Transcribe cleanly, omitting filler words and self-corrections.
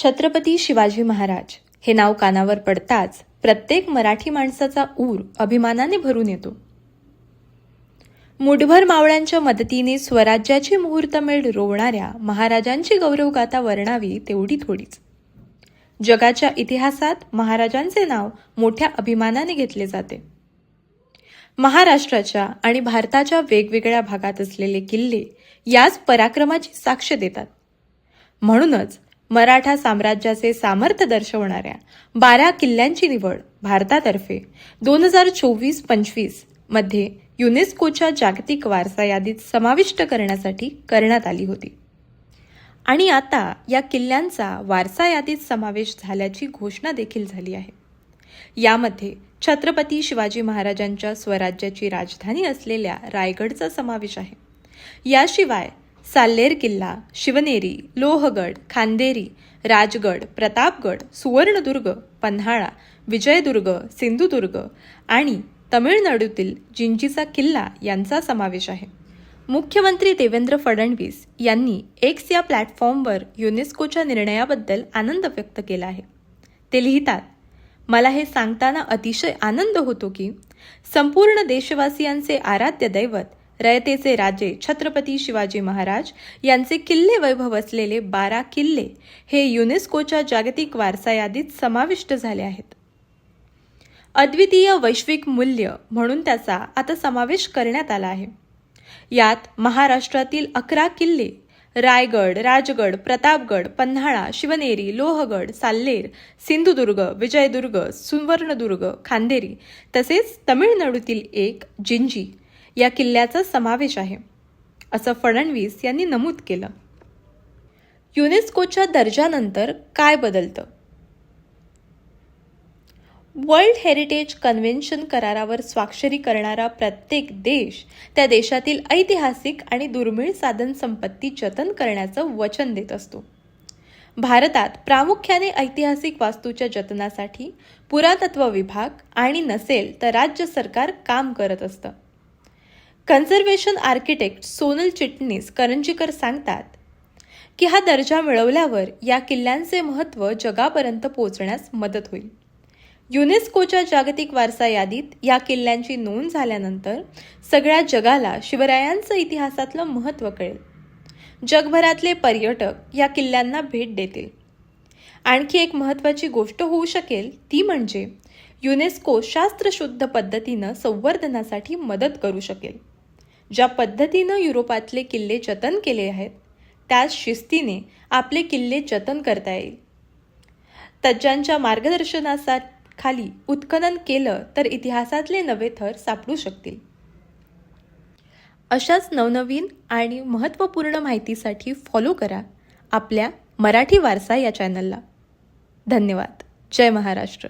छत्रपती शिवाजी महाराज हे नाव कानावर पडताच प्रत्येक मराठी माणसाचा ऊर अभिमानाने भरून येतो. मुठभर मावळ्यांच्या मदतीने स्वराज्याची मुहूर्तमेढ रोवणाऱ्या महाराजांची गौरवगाथा वर्णावी तेवढी थोडीच. जगाच्या इतिहासात महाराजांचे नाव मोठ्या अभिमानाने घेतले जाते. महाराष्ट्राच्या आणि भारताच्या वेगवेगळ्या भागात असलेले किल्ले याच पराक्रमाची साक्ष देतात. म्हणूनच मराठा साम्राज्याचे सामर्थ्य दर्शवणाऱ्या 12 किल्ल्यांची निवड भारतातर्फे 2024-25 मध्ये युनेस्कोच्या जागतिक वारसा यादीत समाविष्ट करण्यासाठी करण्यात आली होती. आणि आता या किल्ल्यांचा वारसा यादीत समावेश झाल्याची घोषणा देखील झाली आहे. यामध्ये छत्रपती शिवाजी महाराजांच्या स्वराज्याची राजधानी असलेल्या रायगडचा समावेश आहे. याशिवाय साल्लेर किल्ला, शिवनेरी, लोहगड, खांदेरी, राजगड, प्रतापगड, सुवर्णदुर्ग, पन्हाळा, विजयदुर्ग, सिंधुदुर्ग आणि तमिळनाडूतील जिंजीचा किल्ला यांचा समावेश आहे. मुख्यमंत्री देवेंद्र फडणवीस यांनी एक्स या प्लॅटफॉर्मवर युनेस्कोच्या निर्णयाबद्दल आनंद व्यक्त केला आहे. ते लिहितात, मला हे सांगताना अतिशय आनंद होतो की संपूर्ण देशवासियांचे आराध्य दैवत रयतेचे राजे छत्रपती शिवाजी महाराज यांचे किल्ले वैभव असलेले 12 किल्ले हे युनेस्कोच्या जागतिक वारसा यादीत समाविष्ट झाले आहेत. अद्वितीय वैश्विक मूल्य म्हणून त्याचा आता समावेश करण्यात आला आहे. यात महाराष्ट्रातील 11 किल्ले रायगड, राजगड, प्रतापगड, पन्हाळा, शिवनेरी, लोहगड, साल्लेर, सिंधुदुर्ग, विजयदुर्ग, सुवर्णदुर्ग, खांदेरी तसेच तमिळनाडूतील एक जिंजी या किल्ल्याचा समावेश आहे, असं फडणवीस यांनी नमूद केलं. युनेस्कोच्या दर्जानंतर काय बदलतं? वर्ल्ड हेरिटेज कन्व्हेन्शन करारावर स्वाक्षरी करणारा प्रत्येक देश त्या देशातील ऐतिहासिक आणि दुर्मिळ साधन संपत्ती जतन करण्याचं वचन देत असतो. भारतात प्रामुख्याने ऐतिहासिक वास्तूच्या जतनासाठी पुरातत्व विभाग आणि नसेल तर राज्य सरकार काम करत असतं. कन्झर्वेशन आर्किटेक्ट सोनल चिटणीस करंजीकर सांगतात की हा दर्जा मिळवल्यावर या किल्ल्यांचे महत्त्व जगापर्यंत पोहोचण्यास मदत होईल. युनेस्कोच्या जागतिक वारसा यादीत या किल्ल्यांची नोंद झाल्यानंतर सगळ्या जगाला शिवरायांचं इतिहासातलं महत्त्व कळेल. जगभरातले पर्यटक या किल्ल्यांना भेट देतील. आणखी एक महत्त्वाची गोष्ट होऊ शकेल ती म्हणजे युनेस्को शास्त्रशुद्ध पद्धतीनं संवर्धनासाठी मदत करू शकेल. ज्या पद्धतीनं युरोपातले किल्ले जतन केले आहेत त्याच शिस्तीने आपले किल्ले जतन करता येईल. तज्ज्ञांच्या मार्गदर्शनाखाली उत्खनन केलं तर इतिहासातले नवे थर सापडू शकतील. अशाच नवनवीन आणि महत्त्वपूर्ण माहितीसाठी फॉलो करा आपल्या मराठी वारसा या चॅनलला. धन्यवाद. जय महाराष्ट्र.